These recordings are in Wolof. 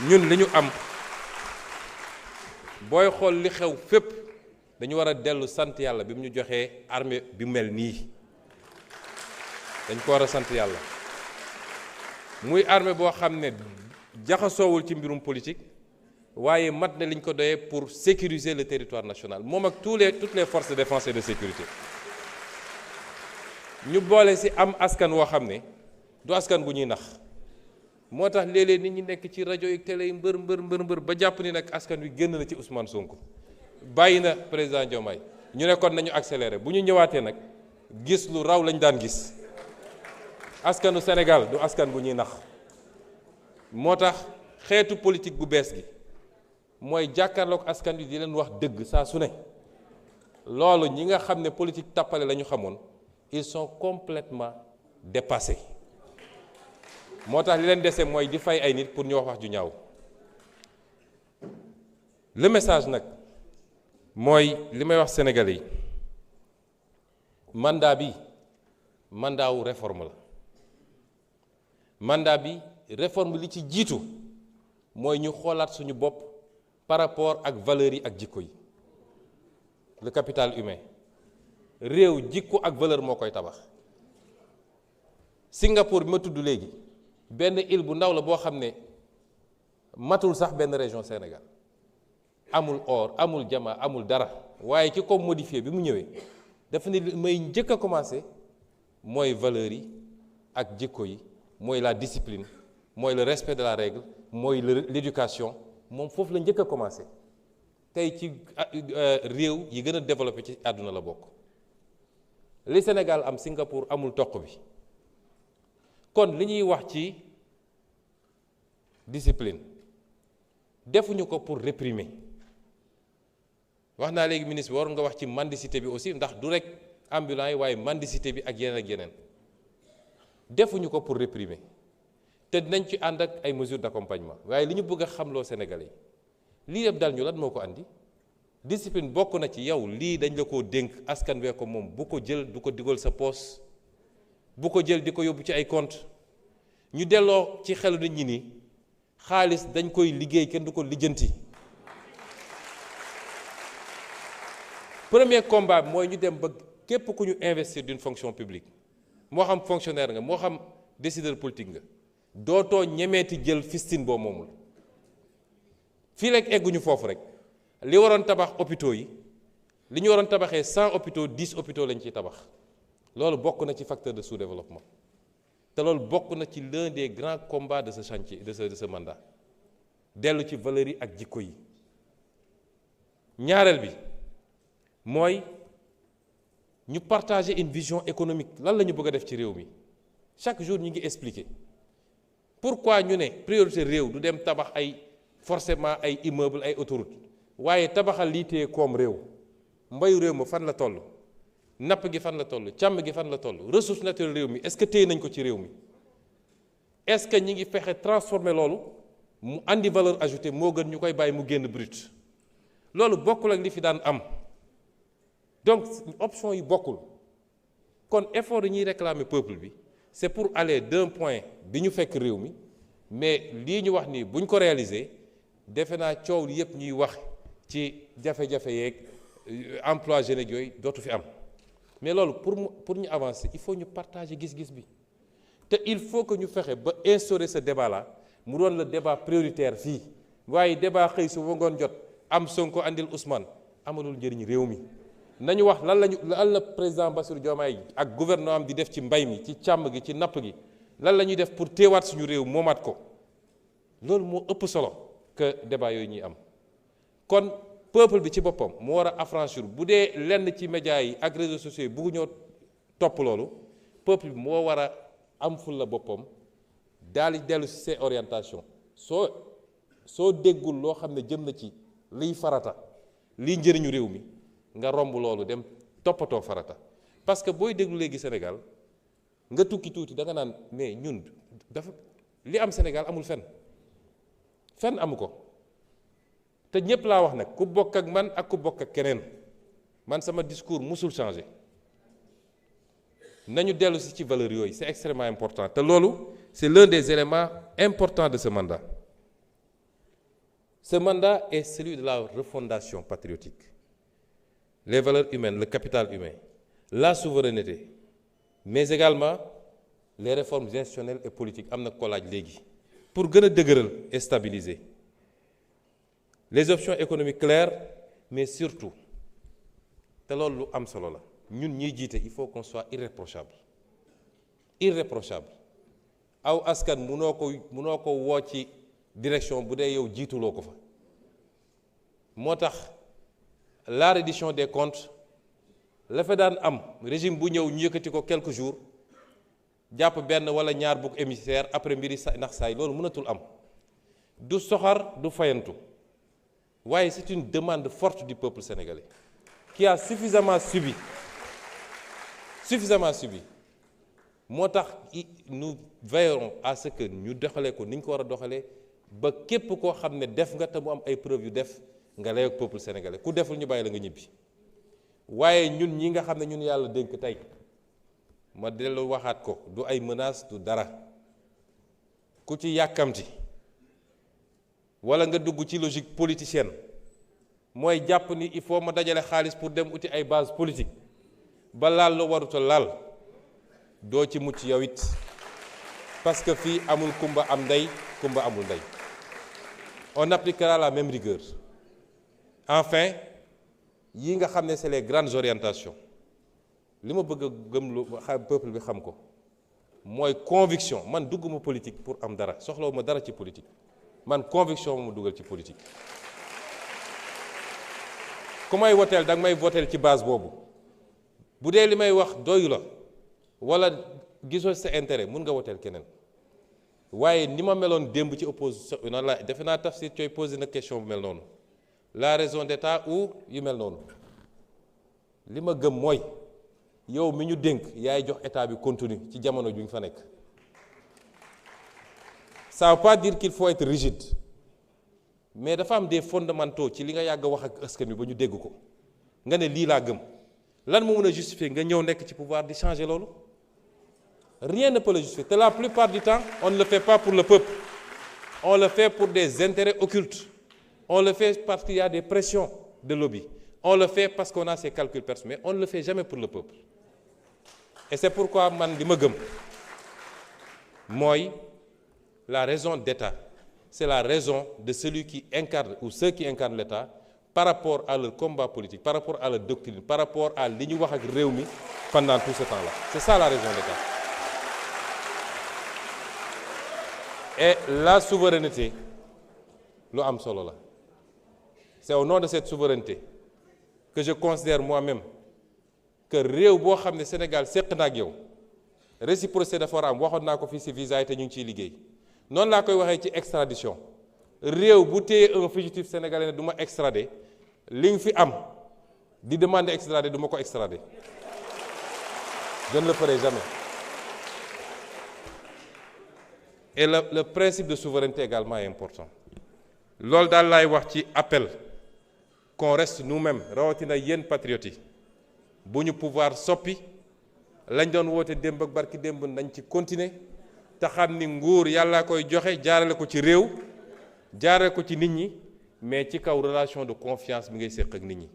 ñun li ñu am booy xool li xew fépp dañu war a dellu sant yàlla bi mu ñu joxee armée bi mel nii dañ ko war a sant yàlla muy armée boo xam ne jaxasoowul ci mbirum politique waaye mat na liñ ko doyee pour sécuriser le territoire national moom ak toutes les forces de défense et de sécurité ñu boole ci am askan woo xam ne du askan bu ñuy nax moo tax léeg-léeg nit ñi nekk ci rajo yi télé yi mbër ba jàpp ni nag askan wi génn na ci Ousmane Sonko bàyyi na président Diomaye ñu ne kon nañu accélérer bu ñu ñëwaatee nag gis lu raw lañ daan gis askanu Sénégal du askan bu ñuy nax moo tax xeetu politique bu bees gi mooy jàkkaarloog askan wi di leen wax dëgg saa su ne loolu ñi nga xam ne politique tappale la ñu xamoon ils sont complètement dépassés moo tax li leen dese mooy di fay ay nit pour ñu wax ju ñaaw le message nag mooy li may wax sénégalais yi mandat bi mandat wu réforme la mandat bi réforme li ci jiitu mooy ñu xoolaat suñu bopp par rapport ak valeurs yi ak jikko yi le capital humain réew jikko ak valeur moo koy tabax Singapour bi ma tudd léegi benn île bu ndaw la boo xam ne matul sax benn région Sénégal amul or amul jama amul dara waaye ki ko modifié bi mu ñëwee dafa ne may njëkk a commencé mooy valeurs yi ak jikko yi mooy la discipline mooy le respect de la règle mooy l'éducation moom foofu la njëkk a commencé tey ci réew yi gën a développé ci àdduna la bokk li Sénégal am Singapour amul toq bi kon li ñuy wax ci discipline defuñu ko pour réprimer wax naa léegi ministre bi waroon nga wax ci mendicité bi aussi ndax du rek ambulant yi waaye mendicité bi ak yeneen defuñu ko pour réprimer te dinañ ci ànd ak ay mesures d'accompagnement waaye li ñu bëgg a xamloo Sénégalais yi lii yëpp dal ñu lan moo ko andi discipline bokk na ci yow lii dañ la koo dénk askan wee ko moom bu ko jël du ko digal sa poos bu ko jël di ko yóbbu ci ay compte ñu delloo ci xelu nit ñi ni xaalis dañ koy liggéey kenn du ko lijjanti premier combat bi mooy ñu dem ba képp ku ñu investir d'une fonction publique moo xam fonctionnaire nga moo xam décideur politique nga dootoo ñemeeti jël fistine boo moomul fii rek egguñu foofu rek li waroon tabax hôpitaux yi li ñu waroon tabaxee 100 hôpitaux 10 hôpitaux lañ ciy tabax loolu bokk na ci facteur de sous-développement te loolu bokk na ci l'un des grands combats de ce chantier de ce mandat dellu ci valeurs yi ak jikko yi ñaareel bi mooy ñu partager une vision économique lan la ñu bëgg a def ci réew mi chaque jour ñu ngi expliquer pourquoi ñu ne priorité réew du dem tabax ay forcément ay immeuble ay autoroute waaye tabaxal lii téye koom réew mbayu réew ma fan la toll napp gi fan la toll càmm gi fan la toll ressource naturelle réew mi est-ce que téye nañ ko ci réew mi est-ce que ñi ngi fexe transformer loolu mu andi valeur ajoutée moo gën ñu koy bàyyi mu génn brut loolu bokkul ak li fi daan am donc option yi bokkul kon effort yi ñuy réclamer peuple bi c'est pour aller d'un point bi ñu fekk réew mi mais lii ñu wax nii bu ñu ko réaliser defe naa coow li yëpp ñuy wax ci jafe-jafe yeeg emploi jeunes yooyu dootu fi am mais loolu pour ñu avancer il faut ñu partager gis-gis bi te il faut que ñu fexe ba instaurer ce débat là mu doon le débat prioritaire fii waaye débat xëy su ba ngoon jot am Sonko andil Ousmane amalul njëriñ réew mi nañu wax lan la président Bassirou Diomaye ak gouvernement am di def ci mbay mi ci càmm gi ci napp gi lan la ñuy def pour teewaat suñu réew moomaat ko loolu moo ëpp solo que débat yooyu ñuy am kon peuple bi ci boppam moo war a affranchir bu dee lenn ci médias yi ak réseaux sociaux yi bëggu ñoo topp loolu peuple bi moo war a am ful la boppam daal di dellu ci ses orientations soo déggul loo xam ne jëm na ci liy farata liy njëriñu réew mi nga romb loolu dem toppatoo farata parce que booy déglu léegi Sénégal nga tukki tuuti da nga naan mais ñun dafa li am Sénégal amul fenn amu ko te ñépp laa wax nag ku bokk ak man ak ku bokk ak keneen man sama discours musul changer nañu dellu si ci valeurs yooyu c'est extrêmement important te loolu c'est l'un des éléments importants de ce mandat Ce mandat est celui de la refondation patriotique. Les valeurs humaines, le capital humain, la souveraineté, mais également les réformes institutionnelles et politiques am na ko laaj léegi pour gën a dëgëral et stabiliser les options économiques claires, mais surtout te loolu lu am solo la ñun ñiy jiite il faut qu'on soit irréprochable aw askan munoo ko woo ci direction bu dee yow jiituloo ko fa moo tax la reddition des comptes la fa daan am régime bu ñëw ñu yëkkati ko quelques jours jàpp benn wala ñaar bugg émissaire après mbiri ndax saay loolu mënatul am du soxar du fayantu waaye c'est une demande forte du peuple sénégalais qui a suffisamment subi moo tax nous veillerons à ce que ñu doxalee ko ni ñu ko war a doxalee ba képp koo xam ne def nga te mu am ay preuves yu def nga lay ak peuple sénégalais ku deful ñu bàyyi la nga ñibbi waaye ñun ñi nga xam ne ñun yàlla dénk tey ma dellu waxaat ko du ay menaces du dara ku ci yàkkamti wala nga dugg ci logique politicienne mooy jàpp ni il faut ma dajale xaalis pour dem uti ay base politique ba laal la waruta laal doo ci mucc yow it parce que fii amul kumba am ndey kumba amul ndey on appliquera la même rigueur. Enfin yi nga xam ne c'est les grandes orientations li ma bëgg a gëmlu peuple bi xam ko mooy conviction man dugguma politique pour am dara soxlawuma dara ci politique man conviction ma dugal ci politique ku may woteel danga may woteel ci base boobu bu dee li may wax doyu la wala gisoo sa intérêt mun nga woteel keneen waaye ni ma meloon démb ci opposition noonu la defe naa Tafsir Thioye posé na question bu mel noonu la raison d'État ou yu mel noonu li ma gëm mooy yow mi ñu dénk yaay jox état bi contenu ci jamono ju ñu fa nekk ça veut pas dire qu'il faut être rigide mais dafa am des fondamentaux ci li nga yàgg a wax ak askan wi ba ñu dégg ko nga ne lii laa gëm lan moo mën a justifier nga ñëw nekk ci pouvoir di changer loolu rien ne peut le justifier te la plupart du temps on ne le fait pas pour le peuple on le fait pour des intérêts occultes. On le fait parce qu'il y a des pressions de lobby. On le fait parce qu'on a ses calculs personnels, mais on ne le fait jamais pour le peuple. Et c'est pourquoi man li ma gëm mooy la raison d'État, c'est la raison de celui qui incarne ou ceux qui incarnent l'État par rapport à leur combat politique, par rapport à leur doctrine, par rapport à li ñu wax ak réew mi pendant tout ce temps-là. C'est ça la raison d'État. Et la souveraineté lu am solo la. C'est au nom de cette souveraineté que je considère moi-même que réew boo xam ne Sénégal seq na ak yow réciprocité dafa war a am waxoon naa ko fii ci visa yi te ñu ngi ciy liggéey noonu laa koy waxee ci extradition réew bu téye un fugitif sénégalais ne du ma extrader li nga fi am di demander extrader du ma ko extrader je ne le ferai jamais. Et le principe de souveraineté également est important. Loolu daal laay wax ci appel qu'on reste nous-mêmes rawatina yéen patriotes yi bu ñu pouvoir soppi lañ doon woote démb ak barki démb nañ ci continuer te xam ni nguur yàllaa koy joxe jaarale ko ci réew jaarale ko ci nit ñi mais ci kaw relation de confiance bi ngay séq ak nit ñi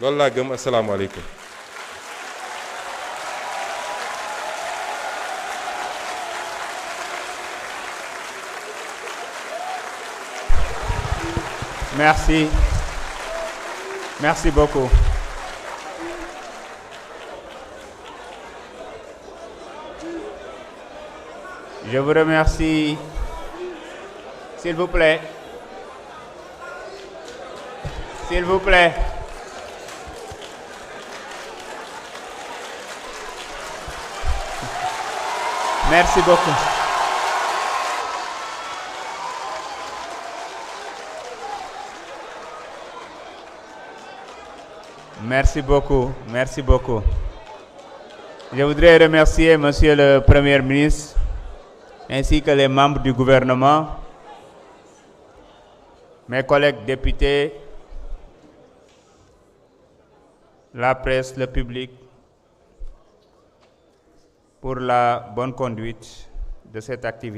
loolu laa gëm. asalaamaaleykum. Merci. Merci beaucoup. Je vous remercie. S'il vous plaît. S'il vous plaît. Merci beaucoup. Merci beaucoup, merci beaucoup. Je voudrais remercier Monsieur le Premier ministre ainsi que les membres du gouvernement, mes collègues députés, la presse, le public, pour la bonne conduite de cette activité.